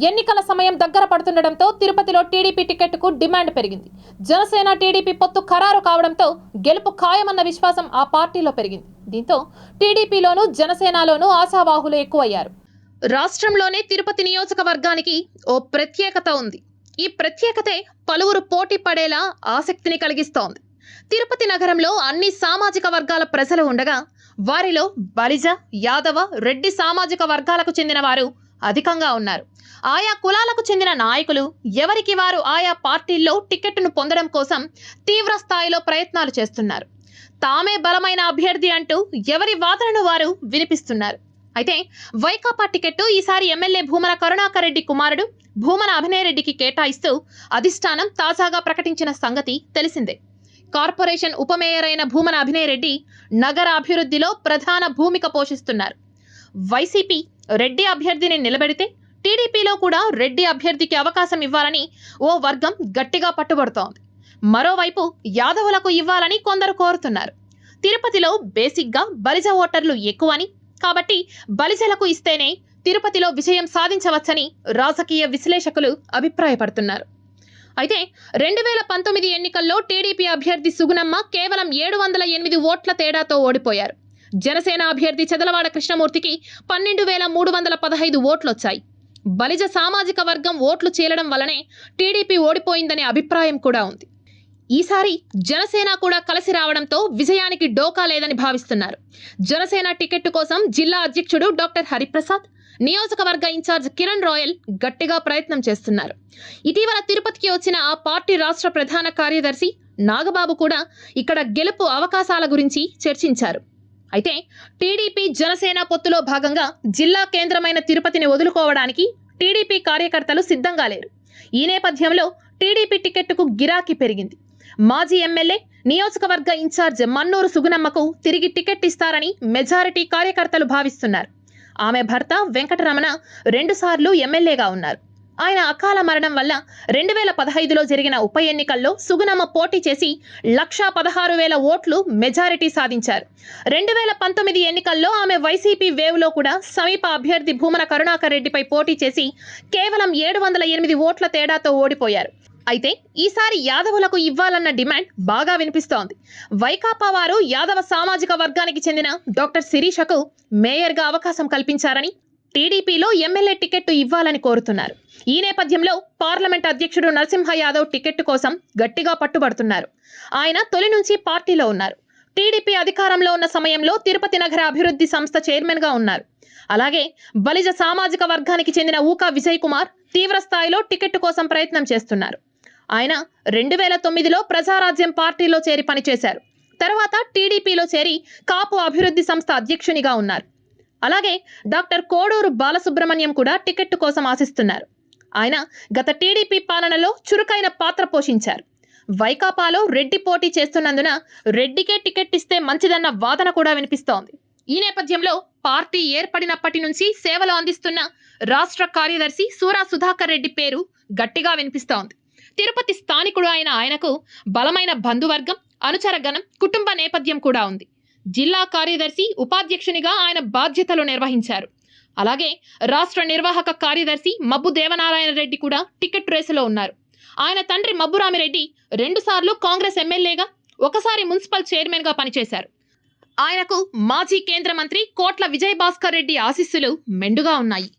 ఎన్నికల సమయం దగ్గర పడుతుండటంతో తిరుపతిలో టీడీపీ టికెట్కు డిమాండ్ పెరిగింది. జనసేన టీడీపీ పొత్తు ఖరారు కావడంతో గెలుపు ఖాయమన్న విశ్వాసం ఆ పార్టీలో పెరిగింది. దీంతో టీడీపీలోనూ జనసేనలోనూ ఆశావాహులు ఎక్కువయ్యారు. రాష్ట్రంలోనే తిరుపతి నియోజకవర్గానికి ఓ ప్రత్యేకత ఉంది. ఈ ప్రత్యేకతే పలువురు పోటీ పడేలా ఆసక్తిని కలిగిస్తోంది. తిరుపతి నగరంలో అన్ని సామాజిక వర్గాల ప్రజలు ఉండగా వారిలో బలిజ, యాదవ, రెడ్డి సామాజిక వర్గాలకు చెందిన వారు అధికంగా ఉన్నారు. ఆయా కులాలకు చెందిన నాయకులు ఎవరికి వారు ఆయా పార్టీల్లో టికెట్ను పొందడం కోసం తీవ్ర స్థాయిలో ప్రయత్నాలు చేస్తున్నారు. తామే బలమైన అభ్యర్థి అంటూ ఎవరి వాదనను వారు వినిపిస్తున్నారు. అయితే వైకాపా టికెట్టు ఈసారి ఎమ్మెల్యే భూమన కరుణాకర్ రెడ్డి కుమారుడు భూమన అభినయ్ రెడ్డికి కేటాయిస్తూ అధిష్టానం తాజాగా ప్రకటించిన సంగతి తెలిసిందే. కార్పొరేషన్ ఉప మేయర్ అయిన భూమన అభినయ్ రెడ్డి నగర అభివృద్ధిలో ప్రధాన భూమిక పోషిస్తున్నారు. వైసీపీ రెడ్డి అభ్యర్థిని నిలబెడితే టీడీపీలో కూడా రెడ్డి అభ్యర్థికి అవకాశం ఇవ్వాలని ఓ వర్గం గట్టిగా పట్టుబడుతోంది. మరోవైపు యాదవులకు ఇవ్వాలని కొందరు కోరుతున్నారు. తిరుపతిలో బేసిక్గా బలిజ ఓటర్లు ఎక్కువని, కాబట్టి బలిజలకు ఇస్తేనే తిరుపతిలో విజయం సాధించవచ్చని రాజకీయ విశ్లేషకులు అభిప్రాయపడుతున్నారు. అయితే 2019 ఎన్నికల్లో టీడీపీ అభ్యర్థి సుగుణమ్మ కేవలం 708 ఓట్ల తేడాతో ఓడిపోయారు. జనసేన అభ్యర్థి చదలవాడ కృష్ణమూర్తికి 12,315 ఓట్లొచ్చాయి. బలిజ సామాజిక వర్గం ఓట్లు చీలడం వల్లనే టీడీపీ ఓడిపోయిందనే అభిప్రాయం కూడా ఉంది. ఈసారి జనసేన కూడా కలిసి రావడంతో విజయానికి డోకా లేదని భావిస్తున్నారు. జనసేన టికెట్ కోసం జిల్లా అధ్యక్షుడు డాక్టర్ హరిప్రసాద్, నియోజకవర్గ ఇన్ఛార్జ్ కిరణ్ రాయల్ గట్టిగా ప్రయత్నం చేస్తున్నారు. ఇటీవల తిరుపతికి వచ్చిన ఆ పార్టీ రాష్ట్ర ప్రధాన కార్యదర్శి నాగబాబు కూడా ఇక్కడ గెలుపు అవకాశాల గురించి చర్చించారు. అయితే టీడీపీ జనసేన పొత్తులో భాగంగా జిల్లా కేంద్రమైన తిరుపతిని వదులుకోవడానికి టీడీపీ కార్యకర్తలు సిద్ధంగా లేరు. ఈ నేపథ్యంలో టీడీపీ టికెట్కు గిరాకీ పెరిగింది. మాజీ ఎమ్మెల్యే, నియోజకవర్గ ఇన్ఛార్జ్ మన్నూరు సుగుణమ్మకు తిరిగి టికెట్ ఇస్తారని మెజారిటీ కార్యకర్తలు భావిస్తున్నారు. ఆమె భర్త వెంకటరమణ 2 సార్లు ఎమ్మెల్యేగా ఉన్నారు. ఆయన అకాల మరణం వల్ల 2015లో జరిగిన ఉప ఎన్నికల్లో సుగుణమ్మ పోటీ చేసి 1,16,000 ఓట్లు మెజారిటీ సాధించారు. 2019 ఎన్నికల్లో ఆమె వైసీపీ వేవ్లో కూడా సమీప అభ్యర్థి భూమన కరుణాకర్ రెడ్డిపై పోటీ చేసి కేవలం 708 ఓట్ల తేడాతో ఓడిపోయారు. అయితే ఈసారి యాదవులకు ఇవ్వాలన్న డిమాండ్ బాగా వినిపిస్తోంది. వైకాపా వారు యాదవ సామాజిక వర్గానికి చెందిన డాక్టర్ శిరీషకు మేయర్గా అవకాశం కల్పించారని, టీడీపీలో ఎమ్మెల్యే టికెట్టు ఇవ్వాలని కోరుతున్నారు. ఈ నేపథ్యంలో పార్లమెంట్ అధ్యక్షుడు నరసింహ యాదవ్ టికెట్టు కోసం గట్టిగా పట్టుబడుతున్నారు. ఆయన తొలి నుంచి పార్టీలో ఉన్నారు. టీడీపీ అధికారంలో ఉన్న సమయంలో తిరుపతి నగర అభివృద్ధి సంస్థ చైర్మన్గా ఉన్నారు. అలాగే బలిజ సామాజిక వర్గానికి చెందిన ఊకా విజయ్ కుమార్ తీవ్ర స్థాయిలో టికెట్టు కోసం ప్రయత్నం చేస్తున్నారు. ఆయన 2009లో ప్రజారాజ్యం పార్టీలో చేరి పనిచేశారు. తర్వాత టీడీపీలో చేరి కాపు అభివృద్ధి సంస్థ అధ్యక్షునిగా ఉన్నారు. అలాగే డాక్టర్ కోడూరు బాలసుబ్రహ్మణ్యం కూడా టికెట్టు కోసం ఆశిస్తున్నారు. ఆయన గత టీడీపీ పాలనలో చురుకైన పాత్ర పోషించారు. వైకాపాలో రెడ్డి పోటీ చేస్తున్నందున రెడ్డికే టికెట్ ఇస్తే మంచిదన్న వాదన కూడా వినిపిస్తోంది. ఈ నేపథ్యంలో పార్టీ ఏర్పడినప్పటి నుంచి సేవలు అందిస్తున్న రాష్ట్ర కార్యదర్శి సూరా సుధాకర్ రెడ్డి పేరు గట్టిగా వినిపిస్తోంది. తిరుపతి స్థానికుడు అయిన ఆయనకు బలమైన బంధువర్గం, అనుచరగణం, కుటుంబ నేపథ్యం కూడా ఉంది. జిల్లా కార్యదర్శి, ఉపాధ్యక్షునిగా ఆయన బాధ్యతలు నిర్వహించారు. అలాగే రాష్ట్ర నిర్వాహక కార్యదర్శి మబ్బు దేవనారాయణ రెడ్డి కూడా టికెట్ రేసులో ఉన్నారు. ఆయన తండ్రి మబ్బురామిరెడ్డి 2 సార్లు కాంగ్రెస్ ఎమ్మెల్యేగా, 1 సారి మున్సిపల్ చైర్మన్గా పనిచేశారు. ఆయనకు మాజీ కేంద్ర మంత్రి కోట్ల విజయభాస్కర్ రెడ్డి ఆశీస్సులు మెండుగా ఉన్నాయి.